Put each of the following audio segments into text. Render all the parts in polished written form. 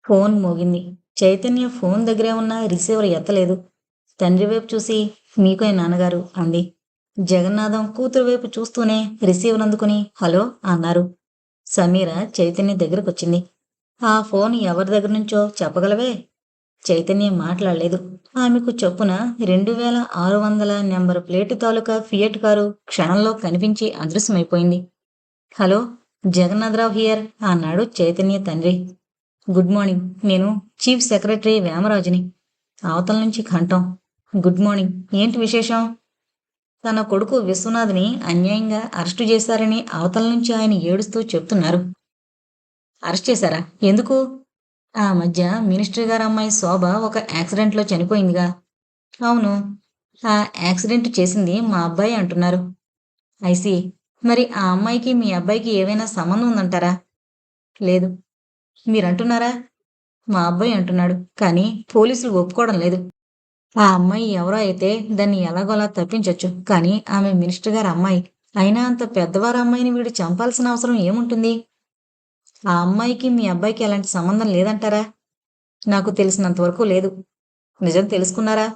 Phone మోగింది. Chaitanya phone దగ్గరే ఉన్న రిసీవర్ ఎత్తలేదు. తండ్రి వైపు చూసి, మీకే నాన్నగారు అంది. జగన్నాథం కూతురు వైపు చూస్తూనే రిసీవర్ అందుకుని హలో అన్నారు. సమీర చైతన్య దగ్గరకొచ్చింది. ఆ ఫోన్ ఎవరి దగ్గర నుంచో చెప్పగలవే? చైతన్య మాట్లాడలేదు. ఆమెకు చొప్పున 2600 నెంబరు ప్లేటు తాలూకా ఫియట్ కారు క్షణంలో కనిపించి అదృశ్యమైపోయింది. హలో, జగన్నాథరావు హియర్ అన్నాడు చైతన్య తండ్రి. గుడ్ మార్నింగ్, నేను చీఫ్ సెక్రటరీ వేమరాజుని. అవతల నుంచి కంఠం. గుడ్ మార్నింగ్, ఏంటి విశేషం? తన కొడుకు విశ్వనాథ్ని అన్యాయంగా అరెస్టు చేశారని అవతల నుంచి ఆయన ఏడుస్తూ చెప్తున్నారు. అరెస్ట్ చేశారా? ఎందుకు? ఆ మధ్య మినిస్టర్ గారు అమ్మాయి శోభ ఒక యాక్సిడెంట్లో చనిపోయిందిగా. అవును. ఆ యాక్సిడెంట్ చేసింది మా అబ్బాయి అంటున్నారు. ఐసి. మరి ఆ అమ్మాయికి మీ అబ్బాయికి ఏవైనా సంబంధం ఉందంటారా? లేదు. మీరంటున్నారా? మా అబ్బాయి అంటున్నాడు. కానీ పోలీసులు ఒప్పుకోవడం లేదు. ఆ అమ్మాయి ఎవరో అయితే దాన్ని ఎలాగోలా తప్పించొచ్చు. కానీ ఆమె మినిస్టర్ గారి అమ్మాయి. అయినా అంత పెద్దవారి అమ్మాయిని వీడు చంపాల్సిన అవసరం ఏముంటుంది? ఆ అమ్మాయికి మీ అబ్బాయికి ఎలాంటి సంబంధం లేదంటారా? నాకు తెలిసినంతవరకు లేదు. నిజం తెలుసుకున్నారా?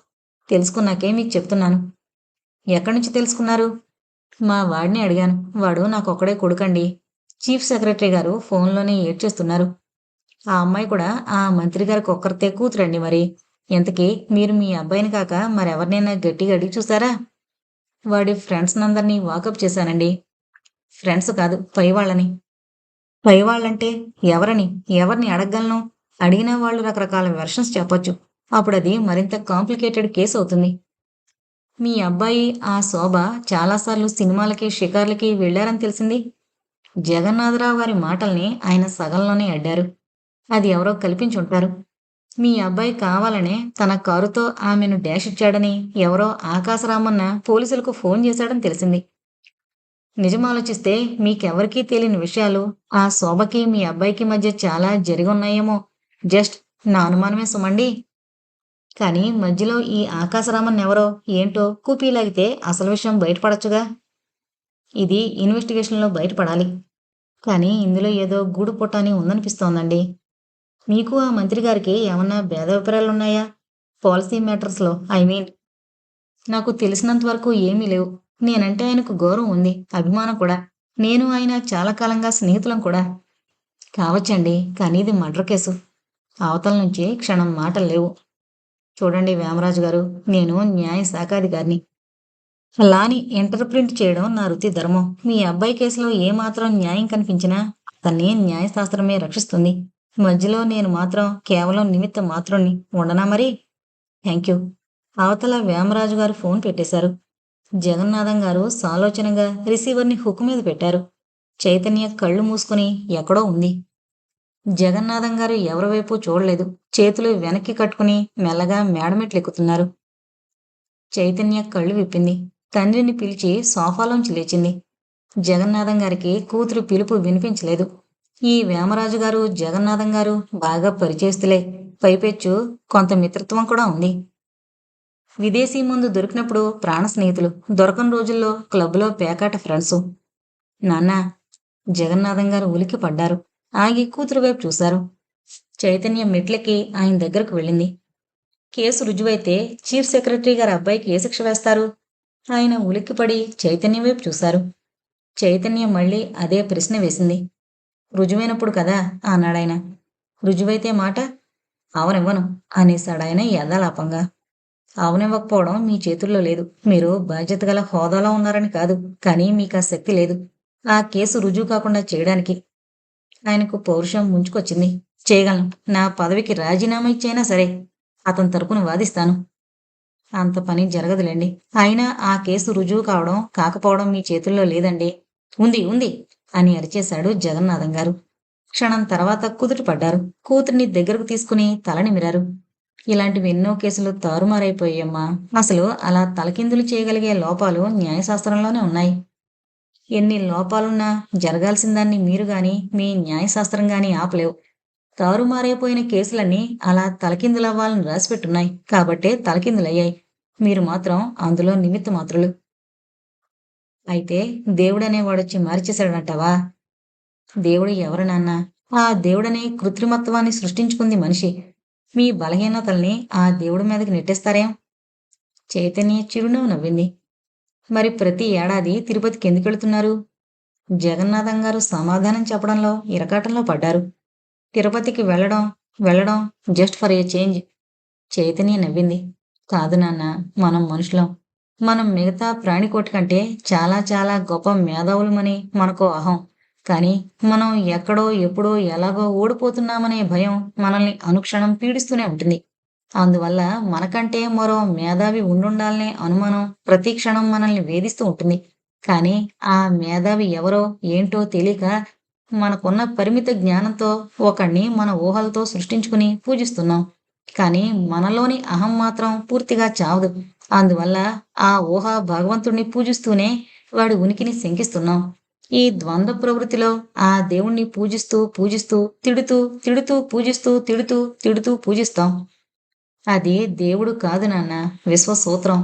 తెలుసుకున్నాకే మీకు చెప్తున్నాను. ఎక్కడి నుంచి తెలుసుకున్నారు? మా వాడిని అడిగాను. వాడు నాకొక్కడే కొడుకండి. చీఫ్ సెక్రటరీ గారు ఫోన్లోనే ఏడ్చేస్తున్నారు. ఆ అమ్మాయి కూడా ఆ మంత్రి గారికి ఒక్కరితే కూతురండి మరి. ఇంతకీ మీరు మీ అబ్బాయిని కాక మరెవరినైనా గట్టిగా అడిగి చూసారా? వాడి ఫ్రెండ్స్ నందరినీ వాకప్ చేశానండి. ఫ్రెండ్స్ కాదు, పైవాళ్ళని. పైవాళ్ళంటే ఎవరని? ఎవరిని అడగగలను? అడిగిన వాళ్ళు రకరకాల వెర్షన్స్ చెప్పొచ్చు. అప్పుడది మరింత కాంప్లికేటెడ్ కేసు అవుతుంది. మీ అబ్బాయి ఆ శోభ చాలాసార్లు సినిమాలకి, షికార్లకి వెళ్లారని తెలిసింది. జగన్నాథరావు గారి మాటల్ని ఆయన సగంలోనే అడ్డారు. అది ఎవరో కల్పించుంటారు. మీ అబ్బాయి కావాలనే తన కారుతో ఆమెను డాష్ ఇచ్చాడని ఎవరో ఆకాశరామన్న పోలీసులకు ఫోన్ చేశాడని తెలిసింది. నిజం ఆలోచిస్తే మీకెవరికీ తెలియని విషయాలు ఆ శోభకి మీ అబ్బాయికి మధ్య చాలా జరిగున్నాయేమో. జస్ట్ నా అనుమానమే సుమండి. కానీ మధ్యలో ఈ ఆకాశరామన్ ఎవరో ఏంటో కూపీలాగితే అసలు విషయం బయటపడచ్చుగా. ఇది ఇన్వెస్టిగేషన్లో బయటపడాలి. కానీ ఇందులో ఏదో గూడు పుటాని ఉందనిపిస్తోందండి. మీకు ఆ మంత్రి గారికి ఏమన్నా భేదాభిప్రాయాలున్నాయా? పాలసీ మ్యాటర్స్లో ఐ మీన్. నాకు తెలిసినంత వరకు ఏమీ లేవు. నేనంటే ఆయనకు గౌరవం ఉంది, అభిమానం కూడా. నేను ఆయన చాలా కాలంగా స్నేహితులం కూడా. కావచ్చండి, కానీ ఇది మర్డర్ కేసు. అవతల నుంచి క్షణం మాటలు లేవు. చూడండి వేమరాజు గారు, నేను న్యాయ శాఖాధికారిని. లాని ఇంటర్ప్రిట్ చేయడం నా వృత్తి ధర్మం. మీ అబ్బాయి కేసులో ఏమాత్రం న్యాయం కనిపించినా అతన్ని న్యాయశాస్త్రమే రక్షిస్తుంది. మధ్యలో నేను మాత్రం కేవలం నిమిత్త మాత్రుణ్ణి. ఉండనా మరి? Thank you. అవతల వేమరాజు గారు ఫోన్ పెట్టేశారు. జగన్నాథం గారు సాలోచనగా రిసీవర్ని హుక్ మీద పెట్టారు. చైతన్య కళ్ళు మూసుకుని ఎక్కడో ఉంది. జగన్నాథం గారు ఎవరివైపు చూడలేదు. చేతులు వెనక్కి కట్టుకుని మెల్లగా మేడమెట్లెక్కుతున్నారు. చైతన్య కళ్ళు విప్పింది. తండ్రిని పిలిచి సోఫాలోంచి లేచింది. జగన్నాథం గారికి కూతురు పిలుపు వినిపించలేదు. ఈ వేమరాజు గారు జగన్నాథం గారు బాగా పరిచయస్తులే. పైపెచ్చు కొంత మిత్రత్వం కూడా ఉంది. విదేశీ ముందు దొరికినప్పుడు ప్రాణ స్నేహితులు, దొరకని రోజుల్లో క్లబ్లో పేకాట ఫ్రెండ్సు. నాన్నా, జగన్నాథం గారు ఉలికి పడ్డారు. ఆగి కూతురు వైపు చూశారు. చైతన్య మెట్లెక్కి ఆయన దగ్గరకు వెళ్ళింది. కేసు రుజువైతే చీఫ్ సెక్రటరీ గారి అబ్బాయికి ఏ శిక్ష వేస్తారు? ఆయన ఉలిక్కిపడి చైతన్యం వైపు చూశారు. చైతన్యం మళ్ళీ అదే ప్రశ్న వేసింది. రుజువైనప్పుడు కదా అన్నాడాయన. రుజువైతే మాట? అవనివ్వను అనేశాడాయన యథాలాపంగా. అవనివ్వకపోవడం మీ చేతుల్లో లేదు. మీరు బాధ్యత గల హోదాలో ఉన్నారని కాదు, కానీ మీకు ఆ శక్తి లేదు ఆ కేసు రుజువు కాకుండా చేయడానికి. ఆయనకు పౌరుషం ముంచుకొచ్చింది. చేయగలను. నా పదవికి రాజీనామా ఇచ్చైనా సరే అతని తరపున వాదిస్తాను. అంత పని జరగదులేండి. అయినా ఆ కేసు రుజువు కావడం కాకపోవడం మీ చేతుల్లో లేదండి. ఉంది ఉంది అని అరిచేశాడు జగన్నాథం గారు. క్షణం తర్వాత కుదుటపడ్డారు. కూతుర్ని దగ్గరకు తీసుకుని తల నిమిరారు. ఇలాంటివి ఎన్నో కేసులు తారుమారైపోయామ్మా. అసలు అలా తలకిందులు చేయగలిగే లోపాలు న్యాయశాస్త్రంలోనే ఉన్నాయి. ఎన్ని లోపాలున్నా జరగాల్సిన దాన్ని మీరు గాని మీ న్యాయశాస్త్రం గాని ఆపలేవు. తారుమారైపోయిన కేసులన్నీ అలా తలకిందులవ్వాలని రాసిపెట్టున్నాయి కాబట్టే తలకిందులయ్యాయి. మీరు మాత్రం అందులో నిమిత్త మాత్రులు. అయితే దేవుడనేవాడొచ్చి మార్చేశాడంటావా? దేవుడు ఎవరు నాన్నా? ఆ దేవుడనే కృత్రిమత్వాన్ని సృష్టించుకుంది మనిషి. మీ బలహీనతల్ని ఆ దేవుడి మీదకి నెట్టేస్తారేం? చైతన్య చిరునవ్వు నవ్వింది. మరి ప్రతి ఏడాది తిరుపతికి ఎందుకెళ్తున్నారు? జగన్నాథం గారు సమాధానం చెప్పడంలో ఇరకాటంలో పడ్డారు. తిరుపతికి వెళ్ళడం just for a change. Chaitanya నవ్వింది. కాదు నాన్న, మనం మనుషులం. మనం మిగతా ప్రాణికోటి కంటే చాలా చాలా గొప్ప మేధావులమని మనకో అహం. కానీ మనం ఎక్కడో ఎప్పుడో ఎలాగో ఓడిపోతున్నామనే భయం మనల్ని అనుక్షణం పీడిస్తూనే ఉంటుంది. అందువల్ల మనకంటే మరో మేధావి ఉండుండాలనే అనుమానం ప్రతి క్షణం మనల్ని వేధిస్తూ ఉంటుంది. కానీ ఆ మేధావి ఎవరో ఏంటో తెలియక మనకున్న పరిమిత జ్ఞానంతో ఒకణ్ణి మన ఊహలతో సృష్టించుకుని పూజిస్తున్నాం. కానీ మనలోని అహం మాత్రం పూర్తిగా చావదు. అందువల్ల ఆ ఊహ భగవంతుడిని పూజిస్తూనే వాడి ఉనికిని శంకిస్తున్నాం. ఈ ద్వంద్వ ప్రవృత్తిలో ఆ దేవుణ్ణి పూజిస్తూ పూజిస్తూ తిడుతూ తిడుతూ పూజిస్తూ తిడుతూ తిడుతూ పూజిస్తాం. అది దేవుడు కాదు నాన్న, విశ్వసూత్రం.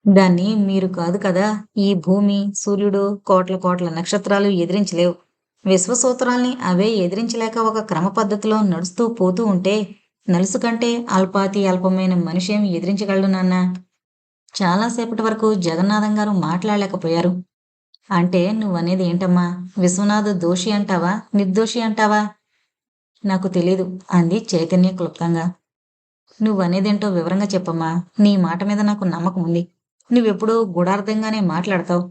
దాన్ని మీరు కాదు కదా, ఈ భూమి, సూర్యుడు, కోట్ల కోట్ల నక్షత్రాలు ఎదిరించలేవు. విశ్వసూత్రాల్ని అవే ఎదిరించలేక ఒక క్రమ పద్ధతిలో నడుస్తూ పోతూ ఉంటే నలుసు కంటే అల్పాతి అల్పమైన మనిషేం ఎదిరించగలడు నాన్నా? చాలాసేపటి వరకు జగన్నాథం గారు మాట్లాడలేకపోయారు. అంటే నువ్వనేది ఏంటమ్మా? విశ్వనాథ దోషి అంటావా, నిర్దోషి అంటావా? నాకు తెలీదు అంది చైతన్య క్లుప్తంగా. నువ్వనేదేంటో వివరంగా చెప్పమ్మా. నీ మాట మీద నాకు నమ్మకం ఉంది. నువ్వెప్పుడూ గూఢార్థంగానే మాట్లాడతావు.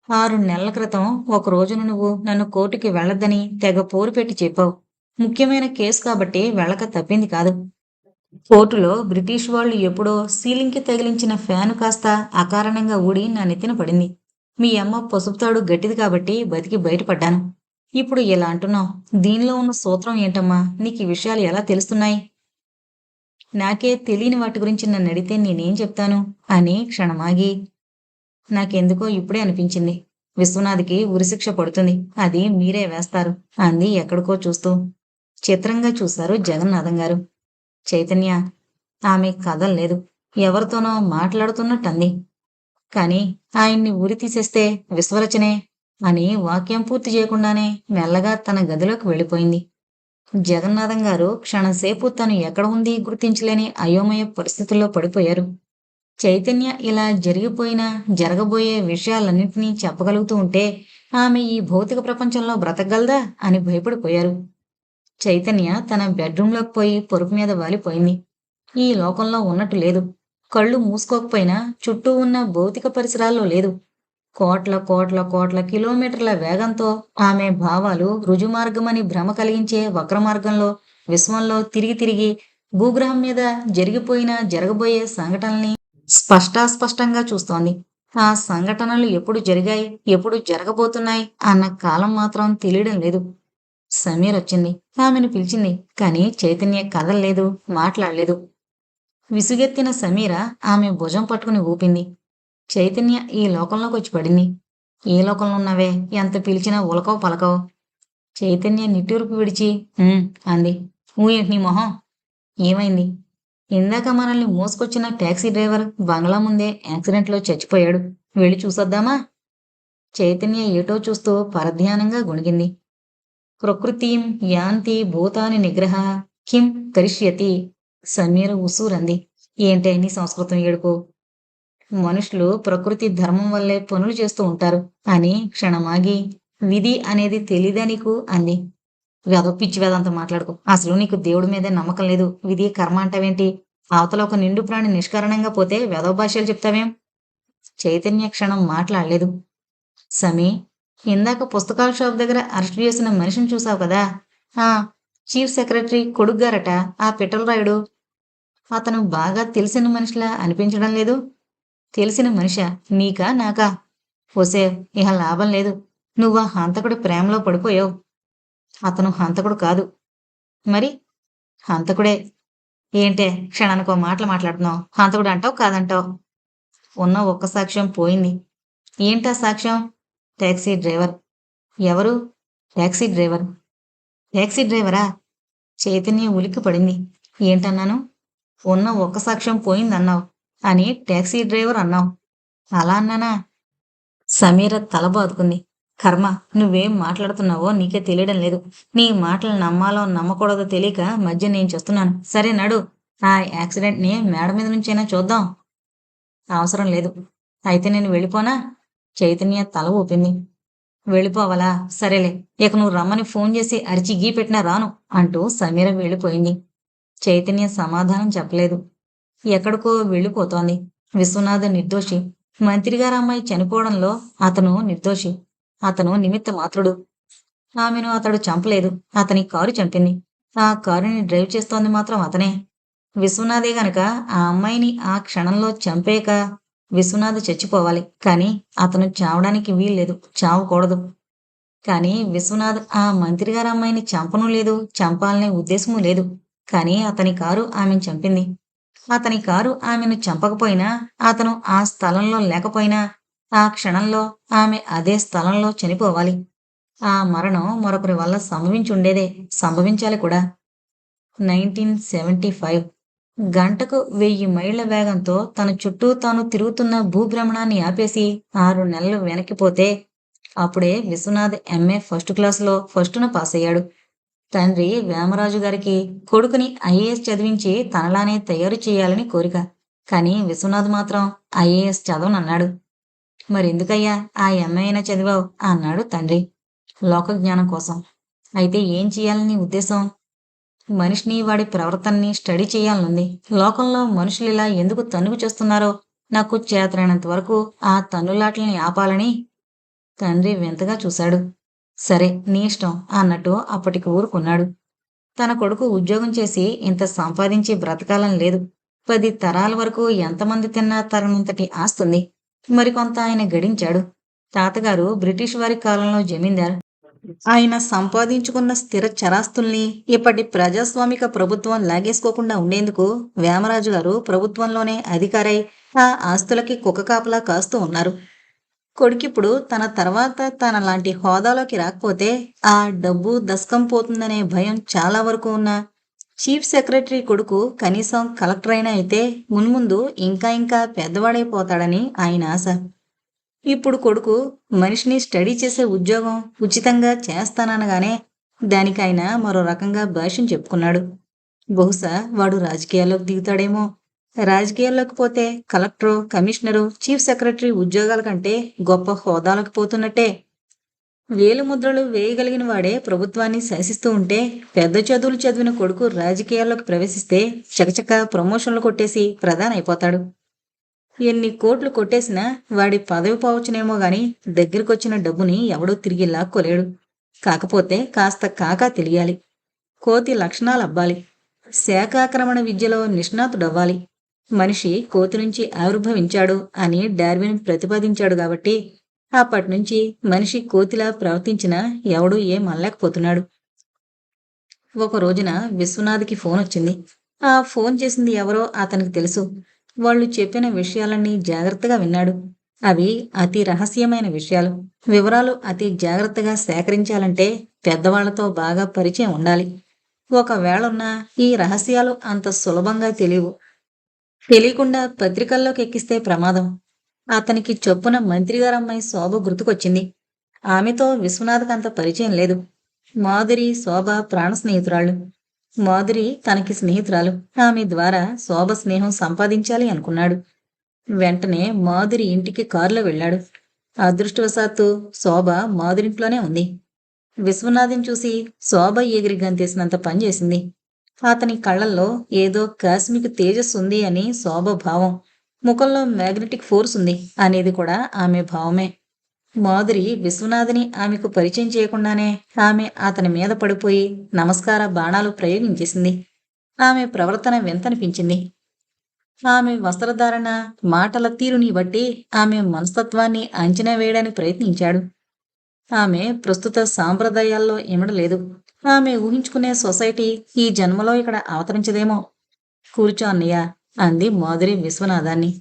6 నెలల క్రితం ఒక రోజున నువ్వు నన్ను కోర్టుకి వెళ్ళొద్దని తెగ పోరు పెట్టి చెప్పావు. ముఖ్యమైన కేసు కాబట్టి వెళ్ళక తప్పింది కాదు. కోర్టులో బ్రిటిష్ వాళ్ళు ఎప్పుడో సీలింగ్‌కి తగిలించిన ఫ్యాను కాస్త అకారణంగా ఊడి నా నెత్తిన పడింది. మీ అమ్మ పసుపు తాడు గట్టిది కాబట్టి బతికి బయటపడ్డాను. ఇప్పుడు ఇలా అంటున్నావు. దీనిలో ఉన్న సూత్రం ఏంటమ్మా? నీకీ విషయాలు ఎలా తెలుస్తున్నాయి? నాకే తెలియని వాటి గురించి నన్నడిగితే నేనేం చెప్తాను? అని క్షణమాగి, నాకెందుకో ఇప్పుడే అనిపించింది. విశ్వనాథ్‌కి ఉరిశిక్ష పడుతుంది. అది మీరే వేస్తారు అంది ఎక్కడికో చూస్తూ. చిత్రంగా చూశారు జగన్నాథం గారు. చైతన్య ఆమె కదల్లేదు. ఎవరితోనో మాట్లాడుతున్నట్టంది. కాని ఆయన్ని ఉరి తీసేస్తే విశ్వరచనే అని వాక్యం పూర్తి చేయకుండానే మెల్లగా తన గదిలోకి వెళ్ళిపోయింది. జగన్నాథం గారు క్షణంసేపు తను ఎక్కడ ఉంది గుర్తించలేని అయోమయ పరిస్థితుల్లో పడిపోయారు. చైతన్య ఇలా జరిగిపోయిన, జరగబోయే విషయాలన్నింటినీ చెప్పగలుగుతూ ఉంటే ఆమె ఈ భౌతిక ప్రపంచంలో బ్రతకగలదా అని భయపడిపోయారు. చైతన్య తన బెడ్రూంలోకి పోయి పరుపు మీద వాలిపోయింది. ఈ లోకంలో ఉన్నట్టు లేదు. కళ్ళు మూసుకోకపోయినా చుట్టూ ఉన్న భౌతిక పరిసరాల్లో లేదు. కోట్ల కోట్ల కోట్ల కిలోమీటర్ల వేగంతో ఆమె భావాలు రుజుమార్గమని భ్రమ కలిగించే వక్రమార్గంలో విశ్వంలో తిరిగి తిరిగి భూగ్రహం మీద జరిగిపోయిన జరగబోయే సంఘటనల్ని స్పష్టాస్పష్టంగా చూస్తోంది. ఆ సంఘటనలు ఎప్పుడు జరిగాయి, ఎప్పుడు జరగబోతున్నాయి అన్న కాలం మాత్రం తెలియడం లేదు. సమీర్ వచ్చింది. ఆమెను పిలిచింది. కానీ చైతన్య కదల్లేదు, మాట్లాడలేదు. విసుగెత్తిన సమీర ఆమె భుజం పట్టుకుని ఊపింది. చైతన్య ఈ లోకంలోకొచ్చి పడింది. ఏ లోకంలో ఉన్నావే? ఎంత పిలిచినా ఉలకవు పలకవు. చైతన్య నిట్టూర్పు విడిచి అంది. ఏంటి నీ మొహం? ఏమైంది? ఇందాక మనల్ని మోసుకొచ్చిన టాక్సీ డ్రైవర్ బంగ్లా ముందే యాక్సిడెంట్లో చచ్చిపోయాడు. వెళ్ళి చూసొద్దామా? చైతన్య ఏటో చూస్తూ పరధ్యానంగా గొణిగింది. ప్రకృతిం యాంతి భూతాని నిగ్రహ కిం కరిష్యతి. సమీర ఉసూరంది. ఏంటే నీ సంస్కృతం ఏడుపు? మనుషులు ప్రకృతి ధర్మం వల్లే పనులు చేస్తూ ఉంటారు అని క్షణమాగి, విధి అనేది తెలీదా నీకు అంది. పిచ్చి వేదంతో మాట్లాడుకో. అసలు నీకు దేవుడి మీదే నమ్మకం లేదు. విధి కర్మ అంటావేంటి? అవతల ఒక నిండు ప్రాణి నిష్కారణంగా పోతే వెధవ భాష్యాలు చెప్తావేం? చైతన్య క్షణం మాట్లాడలేదు. సమీ, ఇందాక పుస్తకాల షాప్ దగ్గర అరెస్ట్ చేసిన మనిషిని చూసావు కదా? ఆ, చీఫ్ సెక్రటరీ కొడుగ్గారట ఆ పిట్టల రాయుడు. అతను బాగా తెలిసిన మనిషిలా అనిపించడం లేదు? తెలిసిన మనిషా? నీకా నాకా? ఒసే, ఇహ లాభం లేదు. నువ్వు ఆ హంతకుడి ప్రేమలో పడిపోయావు. అతను హంతకుడు కాదు. మరి? హంతకుడే. ఏంటే క్షణానికో మాటలు మాట్లాడుతున్నావు? హంతకుడు అంటావు కాదంటావు? ఉన్న ఒక్క సాక్ష్యం పోయింది. ఏంటా సాక్ష్యం? Taxi driver. ఎవరు? Taxi driver. టాక్సీ డ్రైవరా? చైతన్య ఉలిక్కి పడింది. ఏంటన్నాను? ఉన్న ఒక్క సాక్ష్యం పోయిందన్నావు అని టాక్సీ డ్రైవర్ అన్నావు. అలా అన్నానా? సమీర తల బాదుకుంది. కర్మ, నువ్వేం మాట్లాడుతున్నావో నీకే తెలియడం లేదు. నీ మాటలు నమ్మాలో నమ్మకూడదో తెలియక మధ్య నేను చూస్తున్నాను. సరే నడు. ఆ యాక్సిడెంట్‌ని మేడ మీద నుంచైనా చూద్దాం. అవసరం లేదు. అయితే నేను వెళ్ళిపోనా? చైతన్య తల ఊపింది. వెళ్ళిపోవాలా? సరేలే. ఇక నువ్వు రమ్మని ఫోన్ చేసి అరిచి గీ పెట్టినా రాను అంటూ సమీర వెళ్ళిపోయింది. చైతన్య సమాధానం చెప్పలేదు. ఎక్కడికో వెళ్ళిపోతోంది. విశ్వనాథ నిర్దోషి. మంత్రిగారి అమ్మాయి చనిపోవడంలో అతను నిర్దోషి. అతను నిమిత్త మాత్రుడు. ఆమెను అతడు చంపలేదు. అతని కారు చంపింది. ఆ కారుని డ్రైవ్ చేస్తోంది మాత్రం అతనే. విశ్వనాథే గనక ఆ అమ్మాయిని ఆ క్షణంలో చంపేక విశ్వనాథ్ చచ్చిపోవాలి. కానీ అతను చావడానికి వీల్లేదు. చావకూడదు. కానీ విశ్వనాథ్ ఆ మంత్రిగారి అమ్మాయిని చంపనూ లేదు, చంపాలనే ఉద్దేశమూ లేదు. కానీ అతని కారు ఆమెను చంపింది. అతని కారు ఆమెను చంపకపోయినా, అతను ఆ స్థలంలో లేకపోయినా, ఆ క్షణంలో ఆమె అదే స్థలంలో చనిపోవాలి. ఆ మరణం మరొకరి వల్ల సంభవించుండేదే. సంభవించాలి కూడా. 1975 గంటకు 1000 మైళ్ల వేగంతో తన చుట్టూ తాను తిరుగుతున్న భూభ్రమణాన్ని ఆపేసి 6 నెలలు వెనక్కిపోతే అప్పుడే విశ్వనాథ్ ఎంఏ ఫస్ట్ క్లాసులో ఫస్టున పాసయ్యాడు. తండ్రి వేమరాజు గారికి కొడుకుని ఐఏఎస్ చదివించి తనలానే తయారు చేయాలని కోరిక. కానీ విశ్వనాథ్ మాత్రం ఐఏఎస్ చదవనన్నాడు. మరెందుకయ్యా ఆ ఎంఏ అయినా చదివావు అన్నాడు తండ్రి. లోకజ్ఞానం కోసం. అయితే ఏం చేయాలని నీ ఉద్దేశం? మనిషిని వాడి ప్రవర్తనని స్టడీ చేయాలనుంది. లోకంలో మనుషులిలా ఎందుకు తన్నుకు చేస్తున్నారో నాకు చేతనైనంత వరకు ఆ తన్నులాటల్ని ఆపాలని. తండ్రి వింతగా చూశాడు. సరే నీ ఇష్టం అన్నట్టు అప్పటికి ఊరుకున్నాడు. తన కొడుకు ఉద్యోగం చేసి ఇంత సంపాదించి బ్రతకాలని లేదు. 10 తరాల వరకు ఎంతమంది తిన్నా తరనంతటి ఆస్తుంది. మరికొంత ఆయన గడించాడు. తాతగారు బ్రిటిష్ వారి కాలంలో జమీందార్. ఆయన సంపాదించుకున్న స్థిర చరాస్తుల్ని ఇప్పటి ప్రజాస్వామిక ప్రభుత్వం లాగేసుకోకుండా ఉండేందుకు వేమరాజు గారు ప్రభుత్వంలోనే అధికారై ఆ ఆస్తులకి కుక్క కాపలా కాస్తూ ఉన్నారు. కొడుకిప్పుడు తన తర్వాత తన లాంటి హోదాలోకి రాకపోతే ఆ డబ్బు దస్కం పోతుందనే భయం చాలా వరకు ఉన్న చీఫ్ సెక్రటరీ కొడుకు కనీసం కలెక్టర్ అయినా అయితే మున్ముందు ఇంకా ఇంకా పెద్దవాడైపోతాడని ఆయన ఆశ. ఇప్పుడు కొడుకు మనిషిని స్టడీ చేసే ఉద్యోగం ఉచితంగా చేస్తాననగానే దానికి ఆయన మరో రకంగా భాష్యం చెప్పుకున్నాడు. బహుశా వాడు రాజకీయాల్లోకి దిగుతాడేమో. రాజకీయాల్లోకి పోతే కలెక్టరు, కమిషనరు, చీఫ్ సెక్రటరీ ఉద్యోగాల కంటే గొప్ప హోదాలకు పోతున్నట్టే. వేలిముద్రలు వేయగలిగిన వాడే ప్రభుత్వాన్ని శాసిస్తూ ఉంటే పెద్ద చదువులు చదివిన కొడుకు రాజకీయాల్లోకి ప్రవేశిస్తే చకచక ప్రమోషన్లు కొట్టేసి ప్రధాని అయిపోతాడు. ఎన్ని కోట్లు కొట్టేసినా వాడి పదవి పోవచ్చునేమో గాని దగ్గరికొచ్చిన డబ్బుని ఎవడూ తిరిగి లాక్కోలేడు. కాకపోతే కాస్త కాకా తెలియాలి. కోతి లక్షణాలు అబ్బాలి. శాఖాక్రమణ విద్యలో నిష్ణాతుడవ్వాలి. మనిషి కోతి నుంచి ఆవిర్భవించాడు అని డార్విన్ ప్రతిపాదించాడు కాబట్టి అప్పట్నుంచి మనిషి కోతిలా ప్రవర్తించినా ఎవడూ ఏం అనలేకపోతున్నాడు. ఒక రోజున విశ్వనాథ్కి ఫోన్ వచ్చింది. ఆ ఫోన్ చేసింది ఎవరో అతనికి తెలుసు. వాళ్ళు చెప్పిన విషయాలన్నీ జాగ్రత్తగా విన్నాడు. అవి అతి రహస్యమైన విషయాలు. వివరాలు అతి జాగ్రత్తగా సేకరించాలంటే పెద్దవాళ్లతో బాగా పరిచయం ఉండాలి. ఒకవేళున్నా ఈ రహస్యాలు అంత సులభంగా తెలియవు. తెలియకుండా పత్రికల్లోకి ఎక్కిస్తే ప్రమాదం. అతనికి చొప్పున మంత్రిగారమ్మాయి శోభ గుర్తుకొచ్చింది. ఆమెతో విశ్వనాథ్కంత పరిచయం లేదు. మాధురి, శోభ ప్రాణ స్నేహితురాళ్ళు. మాధురి తనకి స్నేహితురాలు. ఆమె ద్వారా శోభ స్నేహం సంపాదించాలి అనుకున్నాడు. వెంటనే మాధురి ఇంటికి కారులో వెళ్ళాడు. అదృష్టవశాత్తు శోభ మాధురింట్లోనే ఉంది. విశ్వనాథం చూసి శోభ ఎగిరి గంతేసినంత పనిచేసింది. అతని కళ్ళల్లో ఏదో కాస్మిక్ తేజస్సు ఉంది అని శోభ భావం. ముఖంలో మ్యాగ్నెటిక్ ఫోర్స్ ఉంది అనేది కూడా ఆమె భావమే. మాధురి విశ్వనాథ్ని ఆమెకు పరిచయం చేయకుండానే ఆమె అతని మీద పడిపోయి నమస్కార బాణాలు ప్రయోగించేసింది. ఆమె ప్రవర్తన వింతనిపించింది. ఆమె వస్త్రధారణ, మాటల తీరుని బట్టి ఆమె మనస్తత్వాన్ని అంచనా వేయడానికి ప్రయత్నించాడు. ఆమె ప్రస్తుత సాంప్రదాయాల్లో ఇమడలేదు. ఆమె ఊహించుకునే సొసైటీ ఈ జన్మలో ఇక్కడ అవతరించదేమో. కూర్చో అన్నయ్య అంది మాధురి విశ్వనాథాన్ని.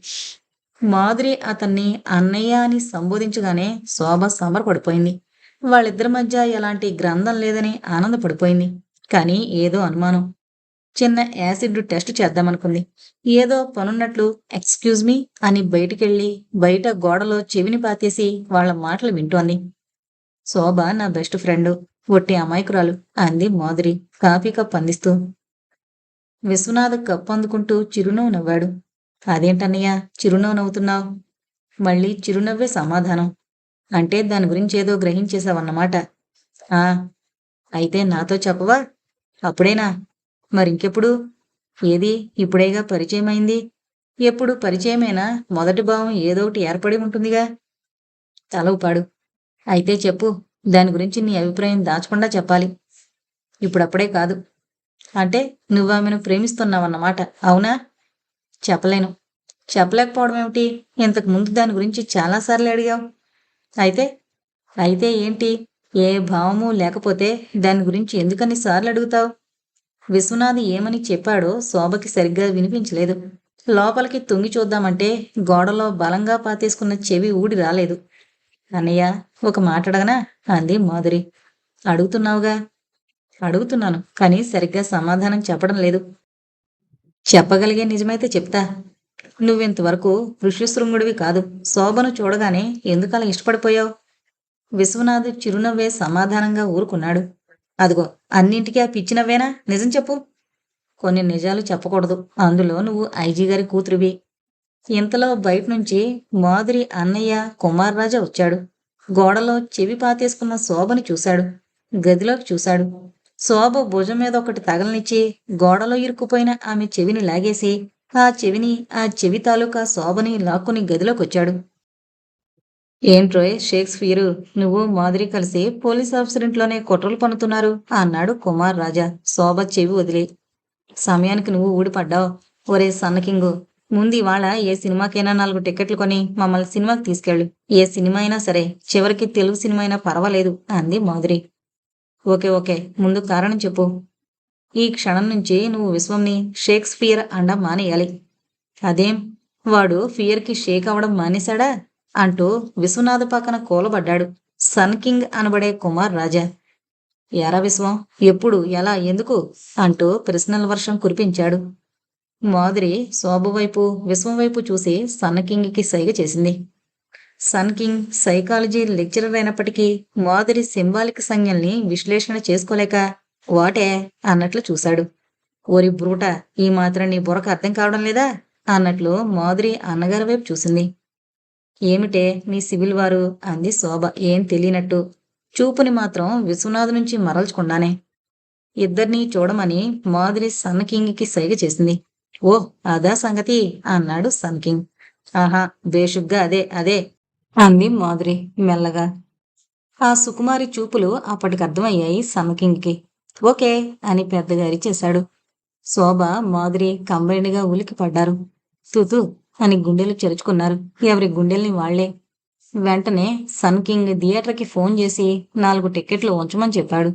మాధురి అతన్ని అన్నయ్య అని సంబోధించగానే శోభ సంబరపడిపోయింది. వాళ్ళిద్దరి మధ్య ఎలాంటి గ్రంథం లేదని ఆనందపడిపోయింది. కానీ ఏదో అనుమానం. చిన్న యాసిడ్ టెస్ట్ చేద్దామనుకుంది. ఏదో పనున్నట్లు ఎక్స్క్యూజ్ మీ అని బయటికెళ్ళి బయట గోడలో చెవిని పాతేసి వాళ్ల మాటలు వింటోంది. శోభ నా బెస్ట్ ఫ్రెండు. ఒట్టి అమాయకురాలు అంది మాధురి కాఫీ కప్ అందిస్తూ. విశ్వనాథ్ కప్ అందుకుంటూ చిరునవ్వు నవ్వాడు. అదేంటన్నయ్య చిరునవ్వు నవ్వుతున్నావు? మళ్ళీ చిరునవ్వే సమాధానం. అంటే దాని గురించి ఏదో గ్రహించేశావన్నమాట. ఆ, అయితే నాతో చెప్పవా? అప్పుడేనా? మరింకెప్పుడు? ఏది ఇప్పుడేగా పరిచయమైంది. ఎప్పుడు పరిచయమైనా మొదటి భావం ఏదోటి ఏర్పడి ఉంటుందిగా. తల ఊపాడు. అయితే చెప్పు. దాని గురించి నీ అభిప్రాయం దాచకుండా చెప్పాలి. ఇప్పుడప్పుడే కాదు. అంటే నువ్వామెను ప్రేమిస్తున్నావన్నమాట, అవునా? చెప్పలేను. చెప్పలేకపోవడం ఏమిటి? ఇంతకు ముందు దాని గురించి చాలాసార్లు అడిగావు. అయితే అయితే ఏంటి? ఏ భావము లేకపోతే దాని గురించి ఎందుకన్ని సార్లు అడుగుతావు? విశ్వనాథ్ ఏమని చెప్పాడో శోభకి సరిగ్గా వినిపించలేదు. లోపలికి తొంగి చూద్దామంటే గోడలో బలంగా పాతేసుకున్న చెవి ఊడి రాలేదు. అన్నయ్య, ఒక మాట అడగనా? అంది మాధురి. అడుగుతున్నావుగా. అడుగుతున్నాను, కానీ సరిగ్గా సమాధానం చెప్పడం లేదు. చెప్పగలిగే నిజమైతే చెప్తా. నువ్వింతవరకు ఋష్యశృంగుడివి కాదు. శోభను చూడగానే ఎందుకలా ఇష్టపడిపోయావు? విశ్వనాథ్ చిరునవ్వే సమాధానంగా ఊరుకున్నాడు. అదిగో, అన్నింటికీ ఆ పిచ్చినవ్వేనా? నిజం చెప్పు. కొన్ని నిజాలు చెప్పకూడదు. అందులో నువ్వు ఐజీ గారి కూతురివి. ఇంతలో బయటనుంచి మాధురి అన్నయ్య కుమార్రాజా వచ్చాడు. గోడలో చెవి పాతేసుకున్న శోభని చూశాడు. గదిలోకి చూశాడు. శోభ భుజం మీద ఒకటి తగలనిచ్చి గోడలో ఇరుక్కుపోయిన ఆమె చెవిని లాగేసి ఆ చెవి తాలూకా శోభని లాక్కుని గదిలోకొచ్చాడు. ఏంట్రోయ్ షేక్స్పియరు, నువ్వు మాధురి కలిసి పోలీస్ ఆఫీసర్ ఇంట్లోనే కుట్రలు పన్నుతున్నారు అన్నాడు కుమార్ రాజా శోభ చెవి వదిలి. సమయానికి నువ్వు ఊడిపడ్డావు. ఒరే సన్నకింగు, ముందు ఇవాళ ఏ సినిమాకైనా 4 టికెట్లు కొని మమ్మల్ని సినిమాకి తీసుకెళ్ళు. ఏ సినిమా అయినా సరే, చివరికి తెలుగు సినిమా అయినా పర్వాలేదు అంది మాధురి. ఓకే ఓకే, ముందు కారణం చెప్పు. ఈ క్షణం నుంచి నువ్వు విశ్వంని షేక్స్పియర్ అండం మానేయాలి. అదేం, వాడు ఫియర్కి షేక్ అవడం మానేశాడా? అంటూ విశ్వనాథ్ పక్కన కూలబడ్డాడు సన్ కింగ్ అనబడే కుమార్ రాజా. ఎరా విశ్వం, ఎప్పుడు, ఎలా, ఎందుకు అంటూ ప్రశ్నల వర్షం కురిపించాడు. మాధురి శోభ వైపు విశ్వం వైపు చూసి సన్ కింగ్కి సైగ చేసింది. సన్ కింగ్ సైకాలజీ లెక్చరర్ అయినప్పటికీ మాధురి సింబాలిక్ సంజ్ఞల్ని విశ్లేషణ చేసుకోలేక వాటే అన్నట్లు చూశాడు. ఓరి బ్రూట, ఈ మాత్రం నీ బుర్రకు అర్థం కావడం లేదా అన్నట్లు మాధురి అన్నగారి వైపు చూసింది. ఏమిటే నీ సివిల్ వారు అంది శోభ ఏం తెలియనట్టు. చూపుని మాత్రం విశ్వనాథ్ నుంచి మరల్చకుండానే. ఇద్దరినీ చూడమని మాధురి సన్ కింగ్కి సైగ చేసింది. ఓ, అదా సంగతి అన్నాడు సన్ కింగ్. ఆహా, బేషుగ్గా అదే అదే అంది మాధురి మెల్లగా. ఆ సుకుమారి చూపులు అప్పటికర్థమయ్యాయి సన్ కింగ్కి. ఓకే అని పెద్దగా అరిచేశాడు. శోభ మాధురి కంబైన్డ్గా ఉలికి పడ్డారు. తూతూ అని గుండెలు చెరుచుకున్నారు. ఎవరి గుండెల్ని వాళ్లే. వెంటనే సన్ కింగ్ థియేటర్కి ఫోన్ చేసి 4 టిక్కెట్లు ఉంచమని చెప్పాడు.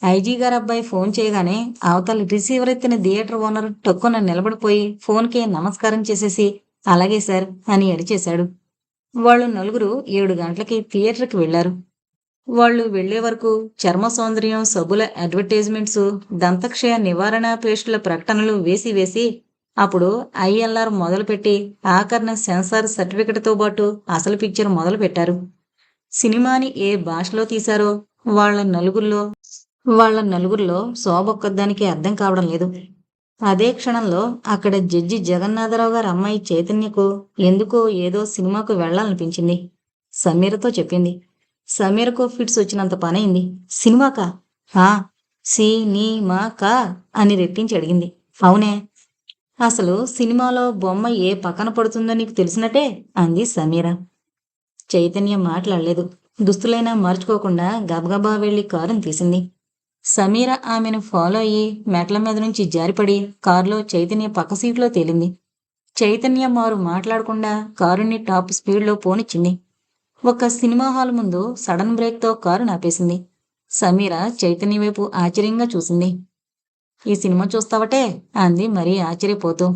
ఐజీ గారు అబ్బాయి ఫోన్ చేయగానే అవతల రిసీవర్ ఎత్తిన థియేటర్ ఓనర్ టక్కున నిలబడిపోయి ఫోన్కే నమస్కారం చేసేసి అలాగే సార్ అని అరిచేశాడు. వాళ్ళు నలుగురు 7 గంటలకి థియేటర్కి వెళ్లారు. వాళ్ళు వెళ్లే వరకు చర్మ సౌందర్యం సబ్బుల అడ్వర్టైజ్మెంట్స్, దంతక్షయ నివారణ పేస్టుల ప్రకటనలు వేసి వేసి అప్పుడు ఐఎల్ఆర్ మొదలుపెట్టి ఆఖరణ సెన్సార్ సర్టిఫికెట్తో పాటు అసలు పిక్చర్ మొదలుపెట్టారు. సినిమాని ఏ భాషలో తీశారో వాళ్ళ నలుగురిలో శోభొక్కదానికి అర్థం కావడం లేదు. అదే క్షణంలో అక్కడ జడ్జి జగన్నాథరావు గారి అమ్మాయి చైతన్యకు ఎందుకో ఏదో సినిమాకు వెళ్లాలనిపించింది. సమీరతో చెప్పింది. సమీరకు ఫిట్స్ వచ్చినంత పనైంది. సినిమాకా? సినిమాకా అని రెట్టించి అడిగింది. అవునే. అసలు సినిమాలో బొమ్మ ఏ పక్కన పడుతుందో నీకు తెలిసినట్టే అంది సమీర. చైతన్య మాట్లాడలేదు. దుస్తులైనా మార్చుకోకుండా గబగబా వెళ్లి కారును తీసింది. సమీర ఆమెను ఫాలో అయ్యి మెట్ల మీద నుంచి జారిపడి కారులో చైతన్య పక్క సీట్లో తేలింది. చైతన్య మారు మాట్లాడకుండా కారుని టాప్ స్పీడ్లో పోనిచ్చింది. ఒక సినిమా హాల్ ముందు సడన్ బ్రేక్తో కారు నాపేసింది. సమీర చైతన్య వైపు ఆశ్చర్యంగా చూసింది. ఈ సినిమా చూస్తావటే అంది మరీ ఆశ్చర్యపోతూ.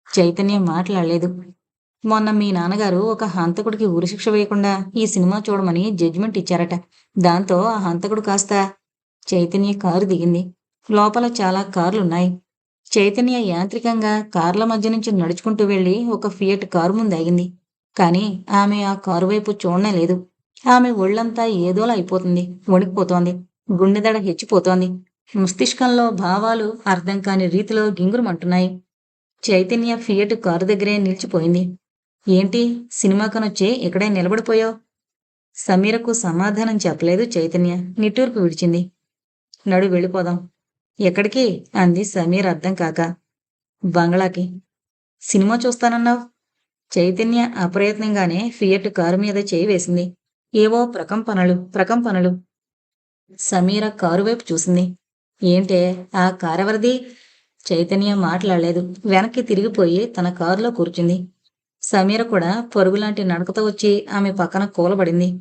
చైతన్య మాట్లాడలేదు. మొన్న మీ నాన్నగారు ఒక హంతకుడికి ఉరిశిక్ష వేయకుండా ఈ సినిమా చూడమని జడ్జిమెంట్ ఇచ్చారట. దాంతో ఆ హంతకుడు కాస్త. చైతన్య కారు దిగింది. లోపల చాలా కార్లున్నాయి. చైతన్య యాంత్రికంగా కార్ల మధ్య నుంచి నడుచుకుంటూ వెళ్లి ఒక ఫియట్ కారు ముందు ఆగింది. కాని ఆమె ఆ కారు వైపు చూడనే లేదు. ఆమె ఒళ్ళంతా ఏదోలా అయిపోతుంది. వణికిపోతోంది. గుండెదడ హెచ్చిపోతోంది. మస్తిష్కంలో భావాలు అర్థం కాని రీతిలో గింగురుమంటున్నాయి. చైతన్య ఫియట్ కారు దగ్గరే నిలిచిపోయింది. ఏంటి, సినిమాకనొచ్చే ఇక్కడే నిలబడిపోయావు? సమీరకు సమాధానం చెప్పలేదు చైతన్య. నిట్టూర్పు విడిచింది. నడు, వెళ్ళిపోదాం. ఎక్కడికి? అంది సమీర అర్థం కాక. బంగళాకి. సినిమా చూస్తానన్నావు? చైతన్య అప్రయత్నంగానే ఫియట్ కారు మీద చేయి వేసింది. ఏవో ప్రకంపనలు. సమీర కారు వైపు చూసింది. ఏంటే, ఆ కారెవరిది? చైతన్య మాట్లాడలేదు. వెనక్కి తిరిగిపోయి తన కారులో కూర్చుంది. సమీర కూడా పరుగులాంటి నడకతో వచ్చి ఆమె పక్కన కూలబడింది.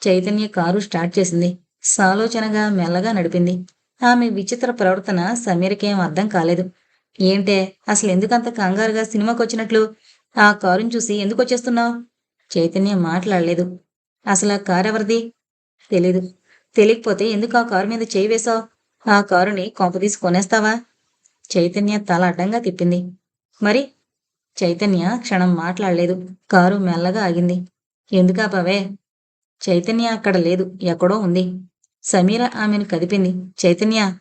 చైతన్య కారు స్టార్ట్ చేసింది. సాలోచనగా మెల్లగా నడిపింది. ఆమె విచిత్ర ప్రవర్తన సమీరకేం అర్థం కాలేదు. ఏంటే, అసలు ఎందుకంత కంగారుగా సినిమాకొచ్చినట్లు? ఆ కారుని చూసి ఎందుకొచ్చేస్తున్నావు? చైతన్య మాట్లాడలేదు. అసలు ఆ కారెవరిది? తెలీదు. తెలియకపోతే ఎందుకు ఆ కారు మీద చేయి వేశావు? ఆ కారుని కొంపదీసి కొనేస్తావా? చైతన్య తల అడ్డంగా తిప్పింది. మరి? చైతన్య క్షణం మాట్లాడలేదు. కారు మెల్లగా ఆగింది. ఎందుకాపావే? చైతన్య అక్కడ లేదు, ఎక్కడో ఉంది. సమీర ఆమెను కదిపింది. చైతన్య.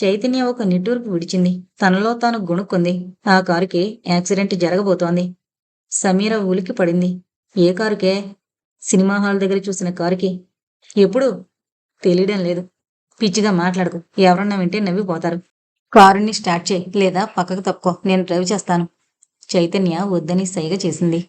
చైతన్య ఒక నిట్టూర్పు విడిచింది. తనలో తాను గొణుక్కుంది. ఆ కారుకి యాక్సిడెంట్ జరగబోతోంది. సమీర ఉలికి పడింది. ఏ కారుకే? సినిమా హాల్ దగ్గర చూసిన కారుకి. ఎప్పుడు? తెలియడం లేదు. పిచ్చిగా మాట్లాడకు. ఎవరన్నా వింటే నవ్విపోతారు. కారుని స్టార్ట్ చేయి, లేదా పక్కకు తప్పుకో, నేను డ్రైవ్ చేస్తాను. చైతన్య వద్దని సైగ చేసింది.